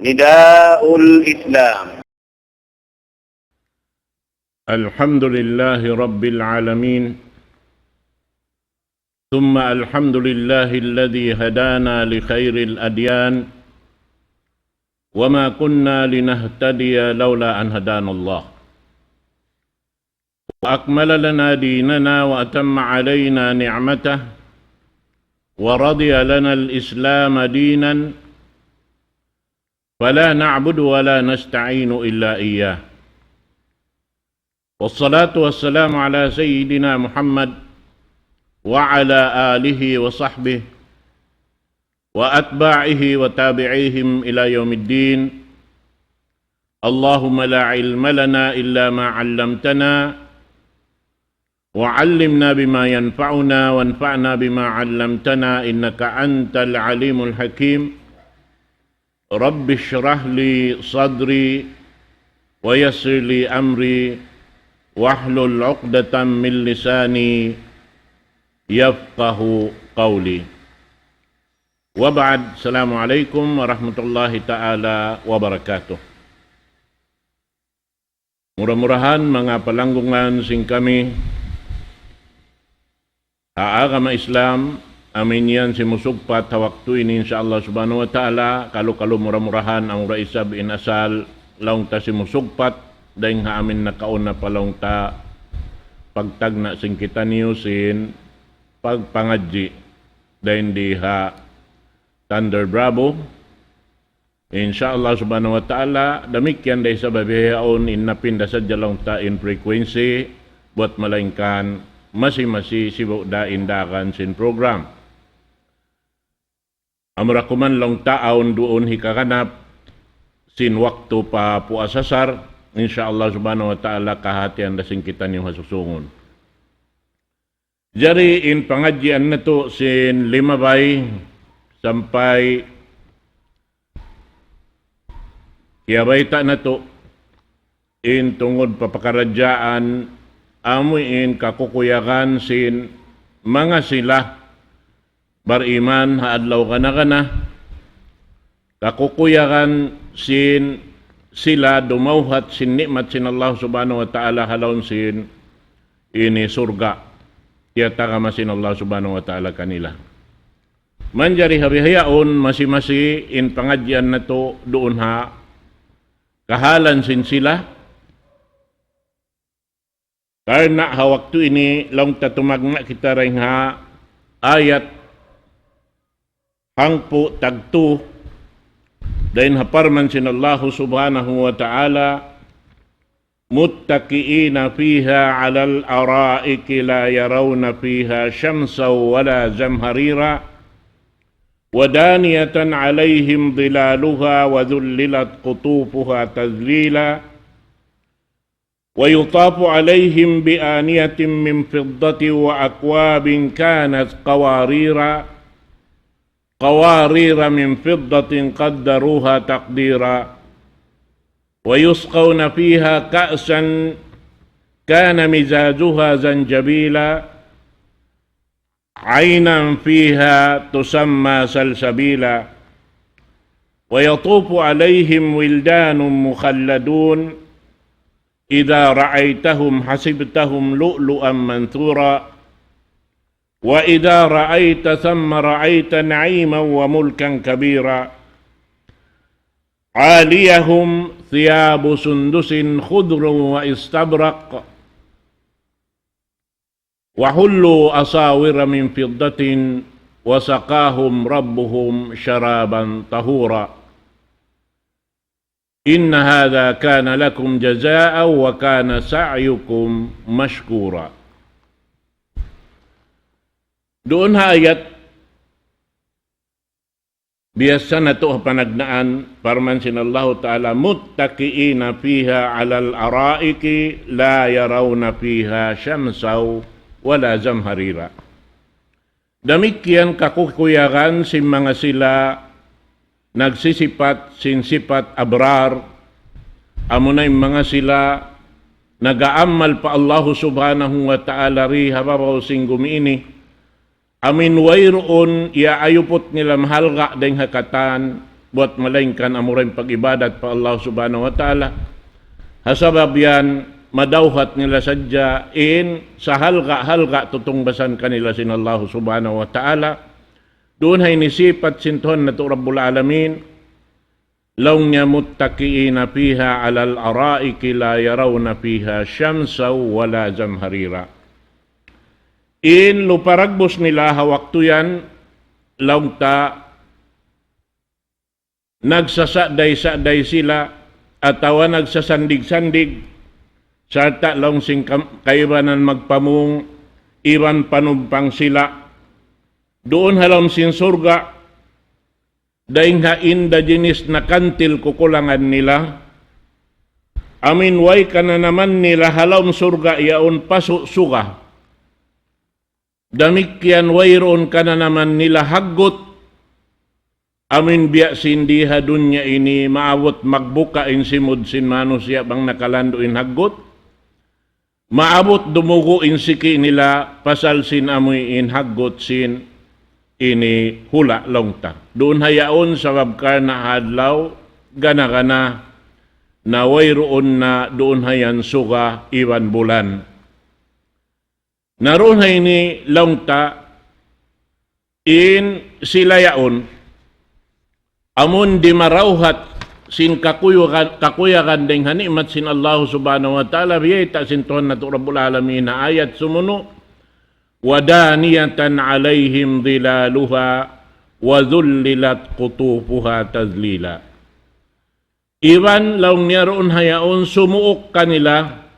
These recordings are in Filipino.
نداء الإسلام. الحمد لله رب العالمين، ثم الحمد لله الذي هدانا لخير الأديان، وما كنا لنهتدي لولا أن هدانا الله، وأكمل لنا ديننا وأتم علينا نعمته، ورضي لنا الإسلام دينا، فلا نعبد ولا نستعين إلا إياه. والصلاة والسلام على سيدنا محمد وعلى آله وصحبه وأتباعه وتابعيهم إلى يوم الدين. اللهم لا علم لنا إلا ما علمتنا، وعلمنا بما ينفعنا وانفعنا بما علمتنا، إنك أنت العليم الحكيم. رب اشرح لي صدري ويسر لي أمري واحلل عقدة من لساني يفقه قولي. وبعد، السلام عليكم ورحمة الله تعالى wabarakatuh. Murah-murahan mga palanggungan sing kami agama Islam, amin yan si musugpat waktu ini insyaallah subhanahu wa ta'ala. Kalau murah-murahan ang raisa bin asal laung ta si musugpat dahil nga amin nakauna pa laung ta pagtagna sing kita niyusin pagpangadji dahil di ha Thunder Bravo. Insyaallah subhanahu wa ta'ala damikyan dahil sa babihaon innapinda sa jalaung ta in frequency buat malaingkan masi sibo da indakan sin program. Amrakuman long taon doon hikakanap sin waktu pa puasasar, insyaallah subhanahu wa ta'ala kahatian da sing kita niyo hasusungon. Jari in pangadjian na to sin limabay sampai kiyabayta na to in tungod papakaradyaan amuin kakukuyakan sin mga sila bariman haadlaw kana kakukuyakan sin sila dumauhat sin nikmat sin Allah subhanahu wa ta'ala halawon sin ini surga tiyata kama sin Allah subhanahu wa ta'ala kanila. Manjari habihayaon masi in pangadyan na to doon ha kahalan sin sila. Karena waktu ini long tatumagna kita rin ha ayat hangpo tagtu dahin haparman sin Allah subhanahu wa ta'ala muttaqiina fiha alal araiki la yarawna fiha shamsaw wala zamharira wadaniyatan alayhim dhilaluha wa dhullilat qutufuha tadlila ويطاف عليهم بآنية من فضة وأكواب كانت قوارير من فضة قدروها تقديرا ويسقون فيها كأسا كان مزاجها زنجبيلا عينا فيها تسمى سلسبيلا ويطوف عليهم ولدان مخلدون إذا رأيتهم حسبتهم لؤلؤا منثورا وإذا رأيت ثم رأيت نعيما وملكا كبيرا عاليهم ثياب سندس خضر واستبرق وحلوا أساور من فضة وسقاهم ربهم شرابا طهورا إن هذا كان لكم جزاء وكان سعيكم مشكورا. Doon ha ayat biasa na to panagnaan parman sin Allah ta'ala muttaqiina fiha 'alal araiki la yarawna fiha shamsaw wala zamharira. Damikian kakukuyakan si mga sila nagsisipat sinsipat abrar amunay mga sila nagaamal pa Allah subhanahu wa ta'ala ri hababaw sing gumiini amin wayroon iaayupot nila mahalga deng hakatan buat malainkan amurin pag-ibadat pa Allah subhanahu wa ta'ala. Hasabab yan, madawhat nila sadya sa halga tutungbasan kanila sin Allah subhanahu wa ta'ala. Doon hay nisipat sintuhan na to Rabbul Alamin, laung niya muttakiina fiha alal araiki la yarawna fiha syamsaw wala zamharira. Luparagbos nila hawakto yan, laung ta nagsasaday-saday sila atawa nagsasandig-sandig sarta laung sing kaibanan magpamung iwan panumpang sila doon halam sin surga daing hain da jenis na kantil kukulangan nila amin way kana naman nila halam surga yaon paso suga damikyan wayron kana naman nila haggot amin biya sindiha dunya ini maabot magbuka in simod sin manusia bang nakalando in haggot. Maabot dumugo in siki nila pasal sin amoy in haggot sin ini hula longta. Doon hayaon sa wabkar na hadlaw gana-gana na wayroon na doon hayan suga iwan bulan. Naroon hay ni longta in sila yaon amun di marawhat sin kakuyakan ding hanimat sin Allah subhanahu wa ta'ala biyayta sin Tuhan na Rabbul Alamin na ayat sumuno wadaniyatan alayhim dhilaluha wa dhullilat qutufuha tazlila. Iwan laung niyaroon hayaon sumuok kanila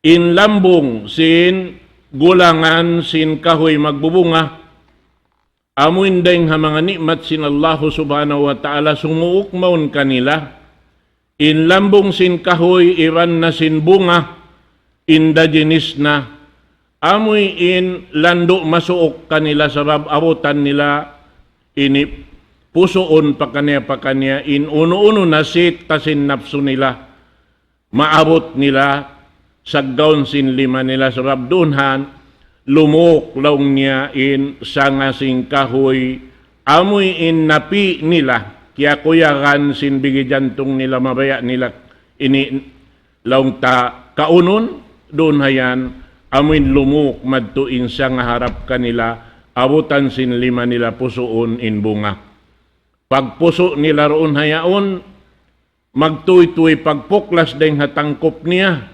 in lambong sin gulangan sin kahoy magbubunga amuin dahing mga nikmat sin Allah subhanahu wa ta'ala sumuuk maun kanila. In lambong sin kahoy, iwan na sin bunga, in da jenis na. Amoy in lando masuok kanila sabab abutan nila ini pusoon pa kanya in uno-uno na sit tasin napso nila. Maabot nila sagdaon sin lima nila sabab dunhan lumok laung niya in sangasing kahoy amoy in napi nila kaya kuyakan sin bigi jantong nila mabaya nila ini laung ta kaunon doon hayan amoy lumok madtuin sa nga harap kanila abutan sin lima nila pusoon in bunga pagpuso nila roon hayaon magtuy-tuy pagpuklas deng hatangkop niya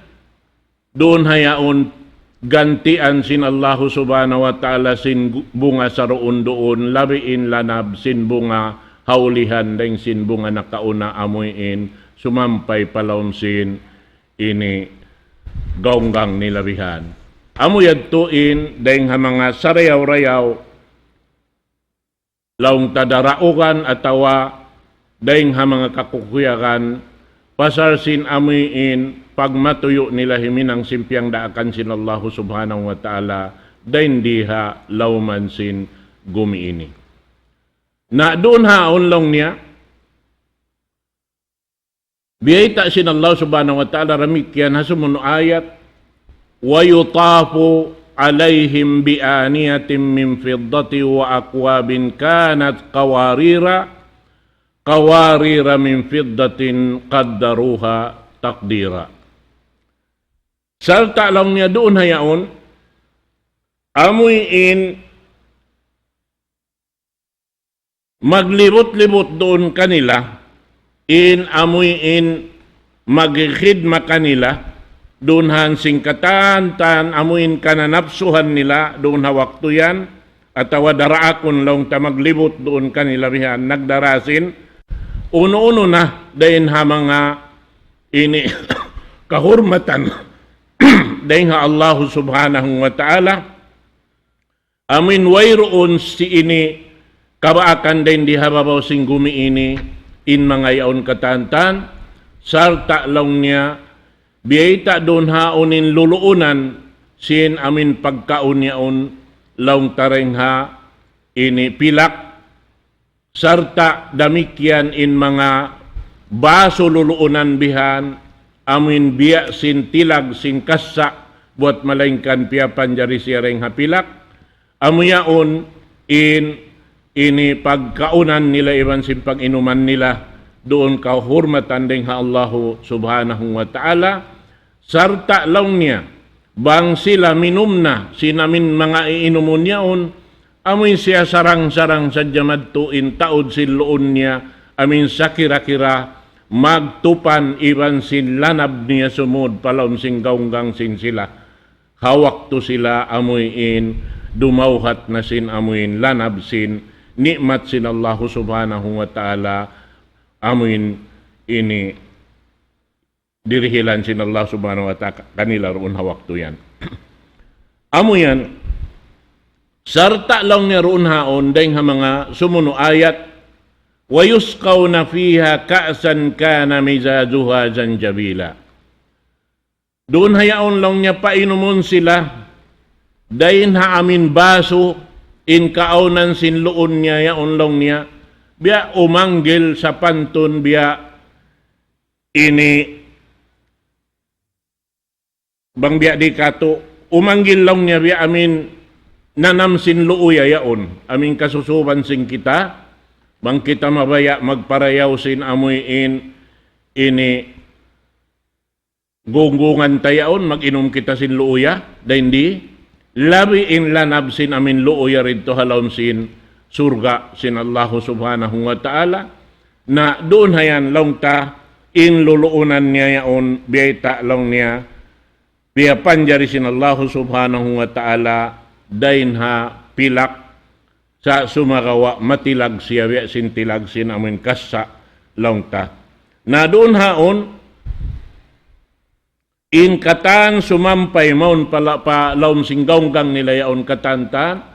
doon hayaon gantian sin Allah subhanahu wa ta'ala sin bunga sa roon doon, labiin lanab sin bunga haulihan dahil sin bunga nakauna amuin, sumampay palawm sin ini gaunggang nilabihan. Amuyad tuin dahil mga sarayaw-rayaw laung tadaraugan atawa dahil mga kakukuyakan pasar sin amuin pagmatuyo nila himinang simpyang daakan sin Allah subhanahu wa ta'ala dahin diha lauman sin gumiini. Na doon haon lang niya, biyayta sin Allah subhanahu wa ta'ala ramikyan hasumun ayat, wa yutafu alayhim bi'aniyatin min fiddati wa akwabin kanat qawarira min fiddatin qaddaruha takdira. Salta lang niya doon hayaon, amoy in maglibot-libot doon kanila, in amoy in magkhidma kanila, doon hansing katantan, amuin kananapsuhan nila, doon hawakto yan, at daraakon lang ta maglibot doon kanila bihan, nagdarasin, uno-uno na, dahin ha mga ini kahurmatan, dahin ha Allah subhanahu wa ta'ala, amin wayroon si ini, kabaakan dahin di hababaw sing gumi ini, in mga yaon katantan, sarta lang niya, biyayta doon haonin luluunan, sin amin pagkaon yaon, laung tareng ha, ini pilak, sarta damikyan in mga baso luluunan bihan, amin biya sin tilag sin kasa, buat malaingkan piapan jari siyareng hapilak, amuyaon in ini pagkaunan nila iban sin pag-inuman nila doon kahurmatan ding ha Allahu subhanahu wa ta'ala sarta law niya bang sila minumna sinamin mga iinumun niyaon amin siya sarang-sarang sa jamadtuin taod siloon niya amin sa kira-kira magtupan iban sin lanab niya sumud palawm sing gaunggang sin sila hawak to sila amuin dumauhat na sin amuin lanab sin nikmat sin Allah subhanahu wa ta'ala amuin ini dirihilan sin Allah subhanahu wa ta'ala kanila roon hawak to yan amuyan sarta lang niya roon haon dahil ha mga sumuno ayat wa yusqawna fiha ka'san kana mizajuha zanjabila doon hayaon lang niya painumun sila dahil ha amin baso in kaaunan sin loon niya yaon lang niya biya umanggil sa pantun biya ini bang biya di kato umanggil lang niya biya amin nanam sin luuya yaon amin kasusuban sin kita bang kita mabaya magparayaw sin amuin ini gunggungan tayaon mag-inom kita sin luuya da hindi labi in lanab sin amin luuya rito halawm sin surga sin Allah subhanahu wa ta'ala na doon hayan long ta in luluunan niya yaon biyay long niya biya panjari sin Allah subhanahu wa ta'ala dain ha pilak sa sumagawa matilag siya biya sin tilag sin amin kasa long ta na doon haon in katan sumampay maun pala pa laom singgaunggang nila yaon katantan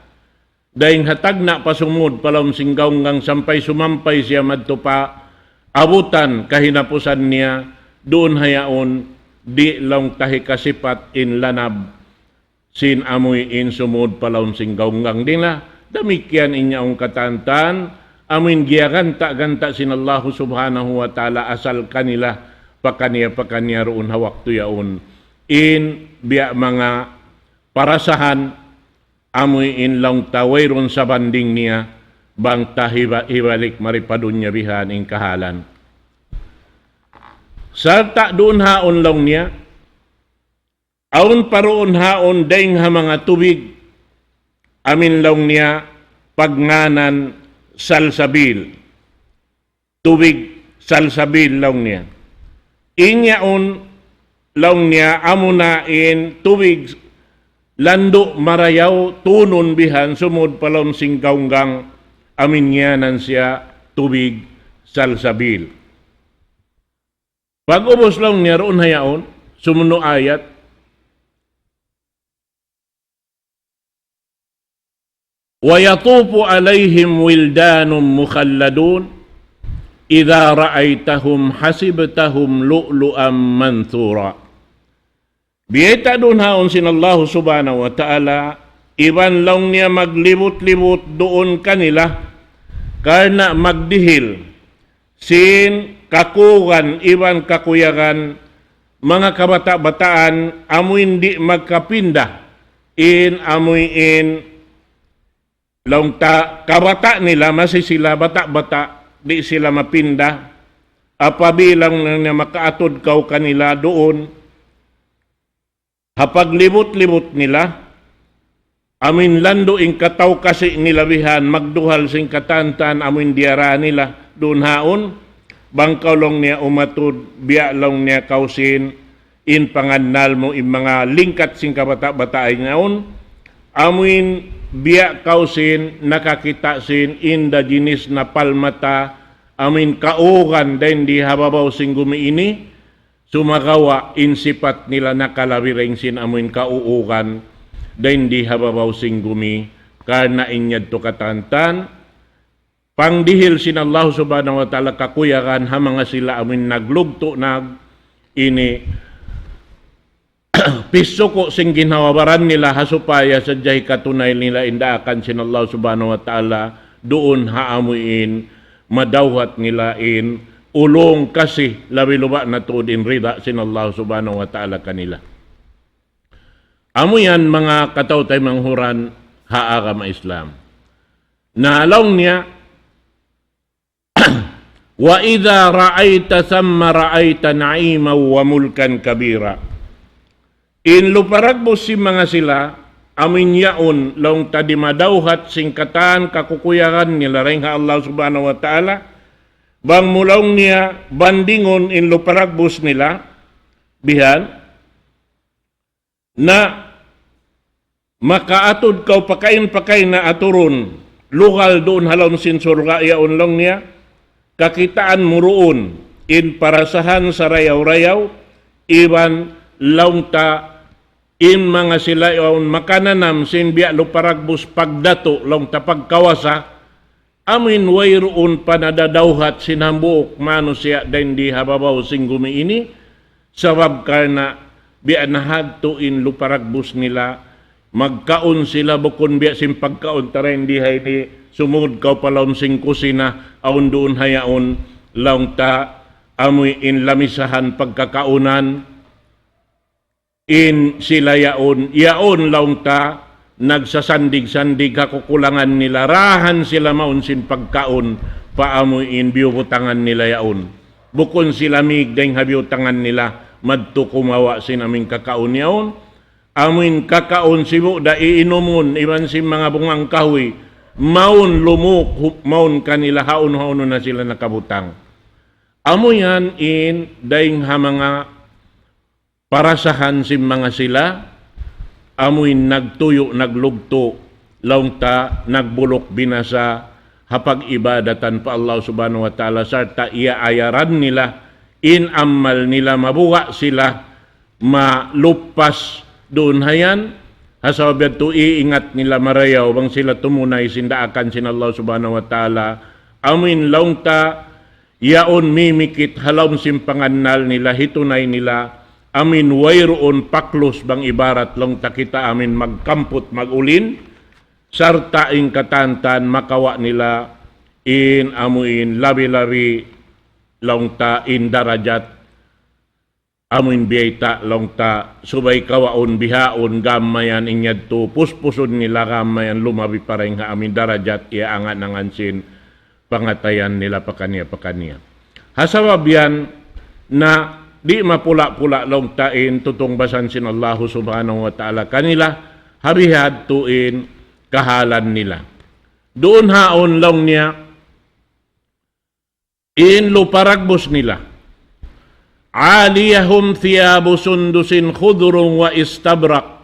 dahil hatag na pasumud palawm singgaunggang sampay sumampay siya madto pa abutan kahinapusan niya doon hayaon di lang tahi kasipat in lanab sin amoy in sumud palawm singgaunggang dina damikyan inyaong katantan amin giyaganta-ganta sin Allah subhanahu wa ta'ala asal kanila pakaniya roon hawak to yaon in biya mga parasahan amoy in lang tawayron sa banding niya bang tahibalik maripadun niya bihan in kahalan sarta doon haon lang niya aon paroon haon daing ha mga tubig amin lang niya pagnganan salsabil tubig salsabil lang niya inyaon lang niya amunain tubig lando marayaw tunon bihan sumud palawm singgaunggang amin yanan siya tubig salsabil pag ubos lang niya roon hayaon sumuno ayat wa yatufu alayhim wildanum mukhalladun idza ra'aitahum hasibtahum lu'lu'an manthura biyeta doon haon sin Allah subhanahu wa ta'ala iban lang niya maglibot-libot doon kanila karena magdihil sin kakugan iban kakuyagan mga kabata-bataan amuin di magkapinda in amuin lang ta kabata nila masisila bata-bata di sila mapinda apabilang na makaatod kaw kanila doon hapag libot-libot nila amin lando ing kataw kasi nilabihan magduhal sing katantan amin diara nila doon haon bangkaw long niya umatod biya long niya kausin in pangannal mo in mga lingkat sing kabata-bata ay ngaon amin biya kausin nakakita sin in da jinis na palmata amin kaugan din di hababaw sing gumiini sumagawa insipat nila nakalabiring sin amin kauugan dahin di hababaw sing gumi karena inyad to katantan pangdihil sin Allah subhanahu wa ta'ala kakuyakan ha mga sila amin naglugto nag ini piso ko sing ginawabaran nila hasupaya sa jay katunay nila indaakan sin Allah subhanahu wa ta'ala doon haamuin madawhat nila in ulong kasi labi-luba na tuod in rida sin Allah subhanahu wa ta'ala kanila. Amo yan mga kataw tay manghuran haagam Islam. Naalong niya, wa idha ra'aita thamma ra'aita na'imaw wa mulkan kabira. In luparagbos si mga sila, amin yaon laong tadimadawhat singkatan kakukuyakan nila rin Allah subhanahu wa ta'ala, bang mulaong niya bandingon in luparagbos nila, bihan, na makaatod kaw pakain na aturon, lugal doon halom sinsurga yaon lang niya, kakitaan mo roon, in parasahan sa rayaw-rayaw, iban launta, in mga sila yaon makananam, sin biya luparagbos pagdato, launta pagkawasa, amin way roon panadadawhat sinambuok, mano siya din di hababaw sing gumiini, sabab karna biya nahadto in luparagbos nila, magkaon sila bukon biya sin pagkaon, tara hindi hay ni sumugod kaw palaon sing kusina, aon doon hayaon, laong ta, amoy in lamisahan pagkakaunan, in sila yaon laong ta, nagsasandig-sandig kakukulangan nila, rahan sila maun sin pagkaon, paamoy in biubutangan nila yaon. Bukon sila migdeng habiutangan nila, madto kumawa sin aming kakaon yaon, amin kakaon sibo da iinumon, iban sin mga bungang kahoy, maun lumuk, maun kanila haon-haon na sila nakabutang. Amo yan in daing ha mga parasahan si mga sila, amoy nagtuyo, naglugto, launta, nagbulok binasa, hapag ibadatan pa Allah subhanahu wa ta'ala, sarta iaayaran nila, in amal nila, mabuha sila, malupas doon hayan, hasabad to iingat nila marayaw, bang sila tumunay, sindaakan sin Allah subhanahu wa ta'ala, amin launta, yaon mimikit halom simpanganal nila, hitunay nila, amin wayroon paklos bang ibarat long takita amin magkamput magulin, sarta ing katantan makawa nila in amuin labi-labi long ta in darajat, amuin biyayta long ta subay kawaon bihaon gamayan inyad to puspuson nila gamayan lumabi pareng ha amin darajat iaangan nangansin pangatayan nila pakanya. Hasabab yan na di mapula-pula long tain tutong basan sin Allah subhanahu wa ta'ala kanila habihad tuin kahalan nila. Doon haon long niya in luparagbos nila. Aliyahum thiyabu sundusin khudrun wa istabrak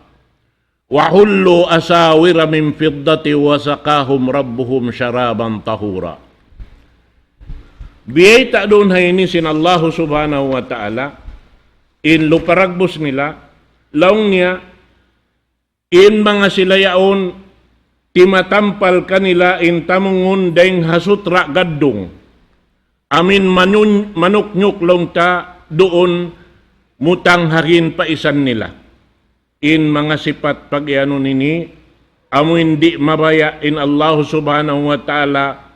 wa hullu asawira min fiddati wa sakahum rabbuhum syaraban tahura. Biyay ta doon hayini sin Allah subhanahu wa ta'ala, in luparagbos nila, laong niya, in mga sila yaon, timatampal kanila in tamungun daing hasutra gaddong, amin manuknyuk long ta doon mutang harin pa isan nila. In mga sipat pag iano nini, amin di mabaya in Allah subhanahu wa ta'ala,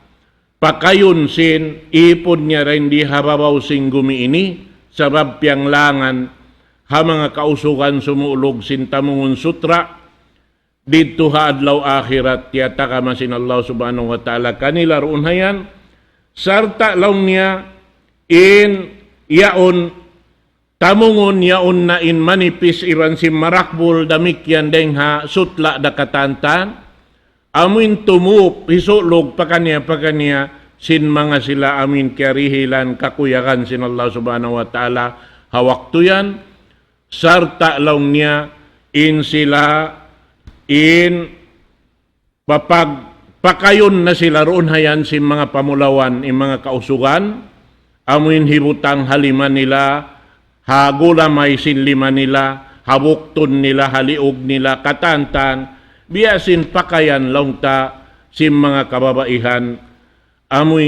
pakayon sin ipon niya rin di hababaw sing gumiini, sabab piyang langan ha mga kausukan sumulog sin tamungun sutra, dito ha adlaw akhirat tiyata kamasin Allah subhanahu wa ta'ala kanila roon hayan, sarta laong niya in yaon tamungun yaon na in manipis iran si marakbul damikyan deng ha sutla da katantan, amin tumup, hisulog pakanya sin mga sila amin karihilan kakuyakan sin Allah subhanahu wa ta'ala hawak tuyan, sarta laong niya in sila in pakayon na sila roon hayan sin mga pamulawan in mga kausugan, amin hibutang haliman nila, hagulamay sin lima nila, habukton nila, haliog nila, katantan, biyasin pakayan laong ta si mga kababaihan, amoy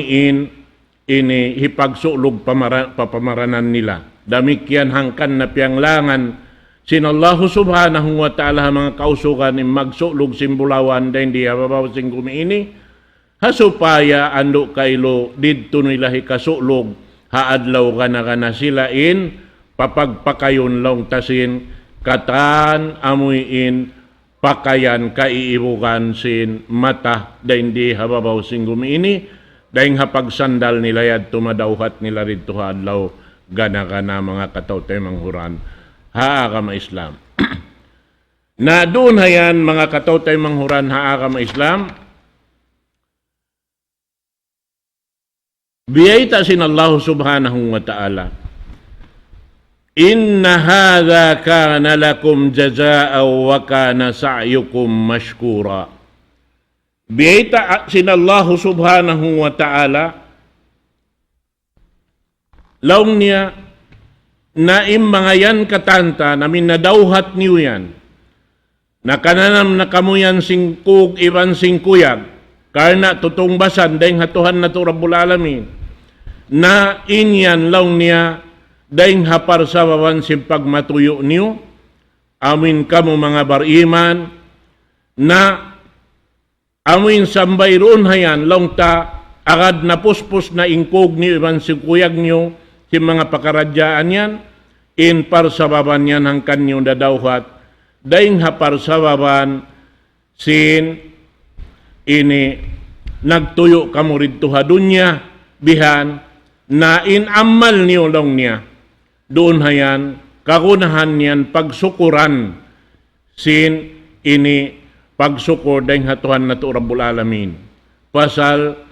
ini hipagsulog papamaranan nila. Damikyan hangkan na piyanglangan sin Allah subhanahu wa ta'ala mga kausukan magsulog simbulawan da hindi hababaw sing gumiini, hasupaya ando kailo didto nila hikasulog haadlaw kana sila in papagpakayon laong tasin katan amoy in pakayan kaiibukan sin mata dahin di hababaw sin gumiini dahin hapag sandal nila yad tumadawhat nila rito hadlaw gana-gana mga katawtay manghuran haakam Islam. Na doon hayan mga katawtay manghuran haakam Islam, biyayta sin Allah subhanahu wa ta'ala, inna hadha kana lakum jazaa wa kana sa'yukum mashkura. Biyayta sin Allah subhanahu wa ta'ala, laong niya na mga yan katanta namin nadawhat niyo yan, na kananam na kamuyan singkug iban singkuyag, karna tutungbasan dahing hatuhan na to Rabbul Alamin, na inyan laong niya dahing hapar sa baban simpag matuyo niyo, amin kamo mga bariman, na amin sambay roon hayan, laong ta agad na puspos na ingkog niyo iban singkuyag niyo, si mga pakaradyaan yan, in parsababan yan ang kanyo dadawhat, daing haparsababan sin ini nagtuyo kamo ridto hadunya bihan na inamal niyo long niya. Doon hayan, kagunahan niyan pagsukuran sin ini pagsukur daing hatuhan na to Rabbul Alamin. Pasal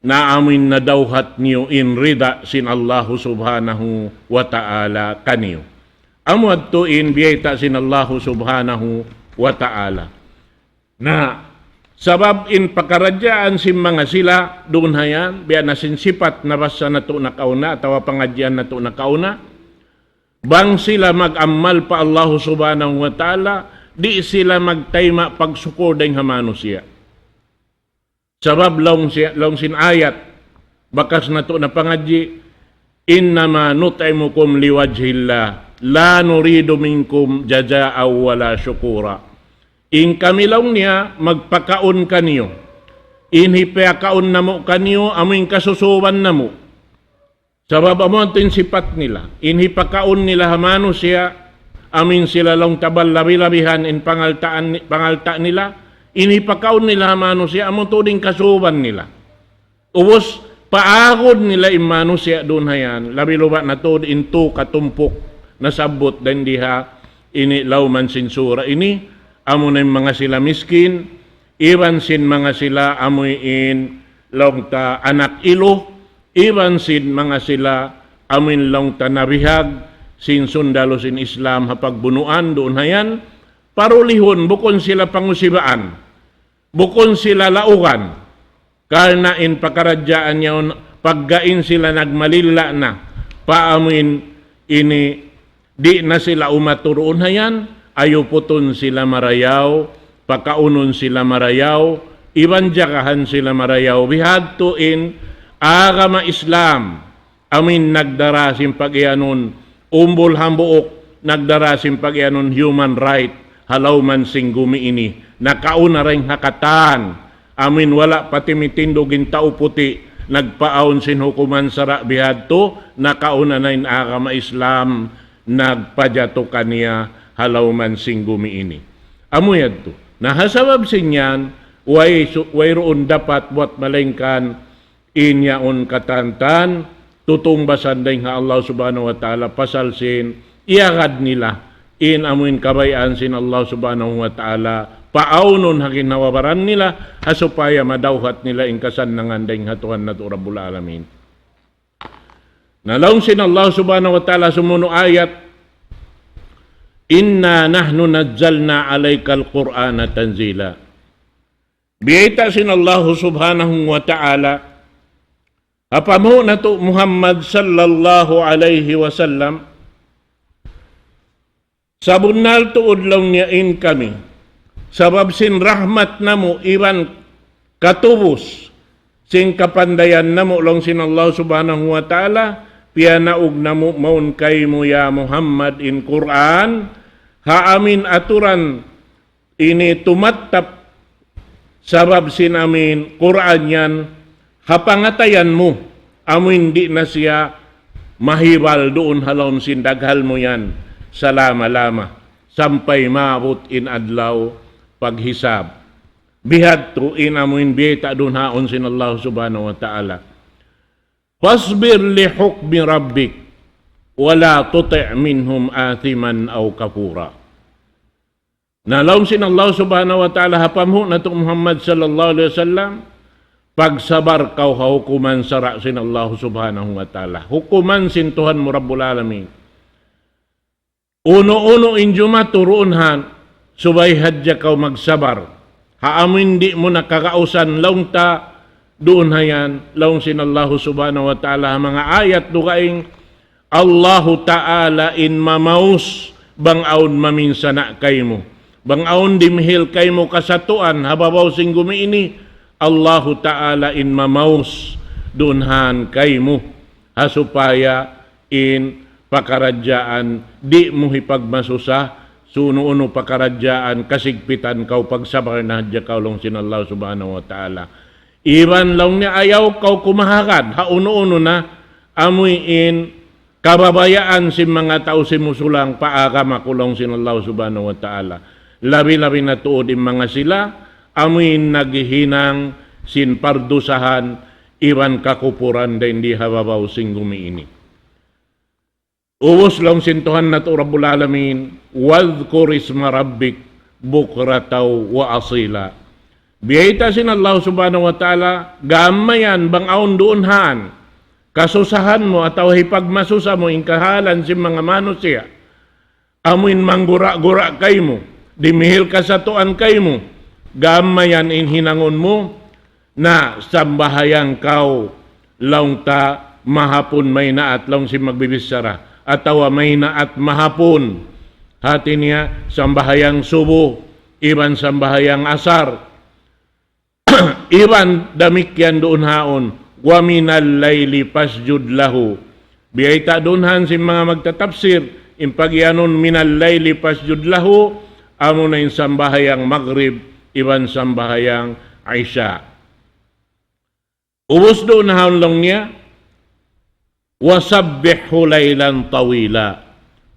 na amin na dawhat niyo in rida sin Allah subhanahu wa ta'ala kaniyo. Amwad to in biyayta sin Allah subhanahu wa ta'ala. Na sabab in pakaradyaan sin mga sila doon hayan, biya na sinsipat na basa na to nakauna, atawa pangadyan na to nakauna, bang sila mag-amal pa Allah subhanahu wa ta'ala, di sila magtayma pagsukur daing hamano siya. Sabab long sin ayat bakas na to na pangadji, innama nut'imukum liwajhillah la nuridu minkum jazaa'a wala syukura. In kami long niya magpakaon kaniyo, inhipakaon namo kaniyo aming kasusuban namo. Sabab amo tin sipat nila, inhipakaon nila hamano siya, amin sila long tabal labi-labihan in pangalta nila, inipakaon nila mano siya, amo to ding kasuban nila. Ubos, paagod nila imano siya doon hayan, labi-luba na to into katumpok, nasabot din diha, ini lauman sinsura. Ini, amo na mga sila miskin, iban sin mga sila amoy in long ta anak ilo, iban sin mga sila amin long ta nabihag, sin sundalo sin Islam hapagbunuan doon hayan, parulihon bukon sila pangusibaan, bukon sila laugan, karna in pakaradyaan yaon, paggain sila nagmalila na, paamin ini, di na sila umaturoon hayan, ayuputon sila marayaw, pakaunon sila marayaw, ibanjakahan sila marayaw, bihadto in agama Islam, amin nagdarasim pag-ianon, umbol hambuok, nagdarasim pag-ianon human right, halaw man singgumi ini, nakauna rin hakatan, amin wala pati mitindugin tao puti, nagpaon sin hukuman sara bihadto, nakauna na in agama Islam, nagpadyato kaniya, halaw man singgumi ini. Amuyad to, nahasabab sinyan, way roon dapat buat malengkan, inyaon katantan, tutungbasan din ha Allah subhanahu wa ta'ala, pasal sin, iagad nila, in amuin kabayaan sin Allah subhanahu wa ta'ala, paaunon hakin nawabaran nila, hasupaya madawhat nila in kasanangan ding hatuhan na to Rabbul Alamin. Nalaong sin Allah subhanahu wa ta'ala sumuno ayat, inna nahnu nazzalna alaykal qur'ana tanzila. Biyayta sin Allah subhanahu wa ta'ala, apamo na to Muhammad sallallahu alaihi wasallam, sabunal tuod lang niya in kami, sabab sin rahmat namo iban katubos, sin kapandayan namo lang sin Allah subhanahu wa ta'ala, piyanaog namo maun kay mo ya Muhammad in Quran, haamin aturan ini tumattap, sabab sin amin Quran yan, hapangatayan mo, amin di na siya mahibal doon halon sin daghal mo yan, sa lama-lama, sampay maabot in adlaw, paghisab. Bihadto inamuin biyeta dunhaon sin Allah subhanahu wa ta'ala. Fasbir li hukmi rabbik wala tuti' minhum athiman aw kafura. Nalaw sin Allah subhanahu wa ta'ala hapamhu nato Muhammad sallallahu alaihi wasallam pagsabar kau hukuman sara sin Allah subhanahu wa ta'ala. Hukuman sin Tuhan mo Rabbul Alamin. Uno-uno injuma turuunhan subay hadya kau magsabar. Haamin di mo nakakausan laung ta doon hayan laung sin Allah subhanahu wa ta'ala mga ayat dukaing Allahu ta'ala in mamaus bangaon maminsana kay mo. Bangaon dimhil kay mo kasatuan hababaw sing gumiini Allahu ta'ala in mamaus dunhan kay mo hasupaya in pakaradyaan di mo hipagmasusa suno-uno pakaradyaan kasigpitan kau pagsabar na hadya kau long sin Allah subhanahu wa ta'ala. Iban lang niya ayaw kau kumahakad hauno-uno na amoy in kababayaan si mga tao si musulang paaka makulong sin Allah subhanahu wa ta'ala. Labi-labi na tuod in mga sila amoy naghihinang sin pardusahan iban kakupuran da hindi hababaw sing gumiini. Uwos lang sintuhan na to Rabbul Alamin wadhkur isma rabbik bukrataw wa asila. Biyayta sin Allah subhanahu wa ta'ala gamayan bangaon doonhan kasusahan mo ataw hipagmasusa mo ingkahalan si mga manusia amuin manggura-gura kay mo dimihil kasatuan kay mo gamayan inhinangon mo na sambahayang kau laung ta mahapon may na at laung si magbibisara atawa may na at mahapon hati niya sambahayang subo iban sambahayang asar iban damikyan doon haon wa minal layli pasjud lahu biyayta doonhan si mga magtatapsir impagyanon minal layli pasjud lahu amo na yung sambahayang maghrib iban sambahayang Aisha. Ubos doon haon lang niya wasabbihu laylan tawila.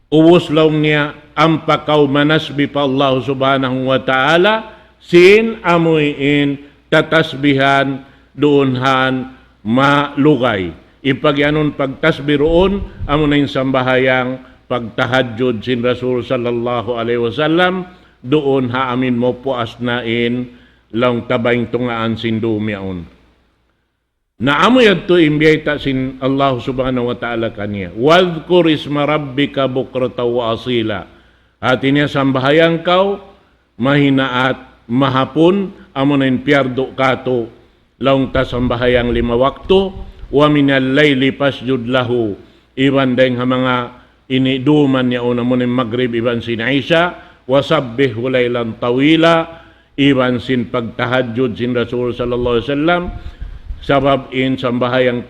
Ubos lang niya ang pakaw manasbi pa Allah subhanahu wa ta'ala sin amuin tatasbihan doonhan malugay. Ipagyanon pagtasbiroon amo na yung sambahayang pagtahadjud sin Rasul sallallahu alaihi wasallam doon haamin mo po asnain lang tabayng tungaan sin dumiaon. Naamoy adto imbiyayta sin Allah subhanahu wa ta'ala kaniya. Wadhkur isma rabbika bukrataw wa asila. Hati niya sambahayang kau mahinaat mahapon amo na impyardo kato laung ta sambahayang 5 wakto wa minal layli pasjud lahu iban dayng mga iniduman niya una mo ng maghrib iban sin Aisha wasabbih laylan tawila iban sin pagtahadjud sin Rasul sallallahu alaihi wasallam sabab in sambahayang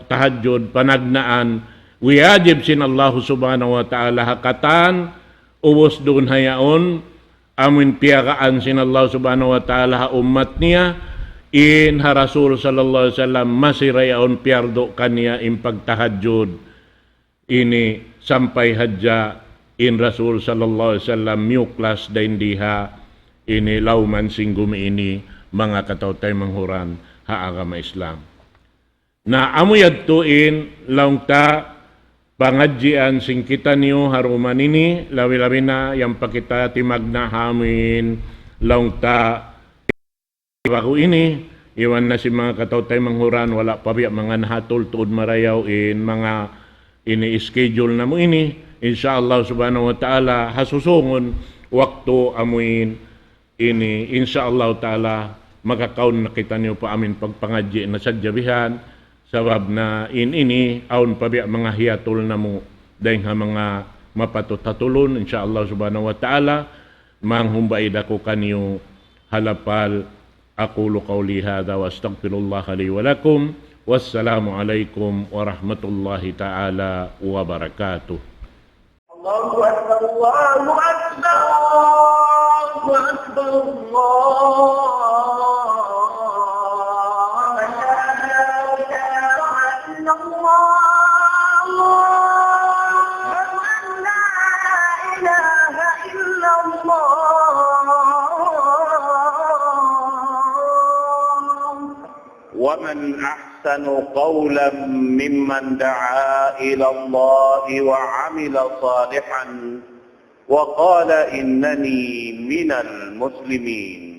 tahajjud panagnaan wiyajib sin Allah subhanahu wa ta'ala hakatan ubos doon hayaon amin piyakaan sin Allah subhanahu wa ta'ala umat niya in ha Rasul sallallahu alaihi wasallam masirayaon piyardo kaniya in pagtahajjud ini sampai hadja in Rasul sallallahu alaihi wasallam miuklas dain diha ini lauman singgumi ini mga katautay manghuran ha agama Islam. Na amuyad tuin laung ta pangadjian sing kita niyo haruman ini lawi-lawi na yang pakita timagna hamin laung ta bago ini iwan na si mga katautay manghuran wala pa biya mga nahatol tuod marayaw in mga ini-schedule na mo ini insyaallah subhanahu wa ta'ala hasusongon waktu amuin ini insyaallah ta'ala makakaon na kita niyo pa amin pagpangadji na sadyabihan sabab na ini aun pa biya mga hiyatol na mo dahil nga mga mapatutatulon insyaallah subhanahu wa ta'ala manghumbay dako kaniyo halapal aqulu qawli hadha wa astaghfirullah li wa lakum wassalamu alaikum warahmatullahi ta'ala wabarakatuh. Allahu akbar Allahu akbar Allahu akbar Allah ومن أحسن قولا ممن دعا إلى الله وعمل صالحا وقال إنني من المسلمين.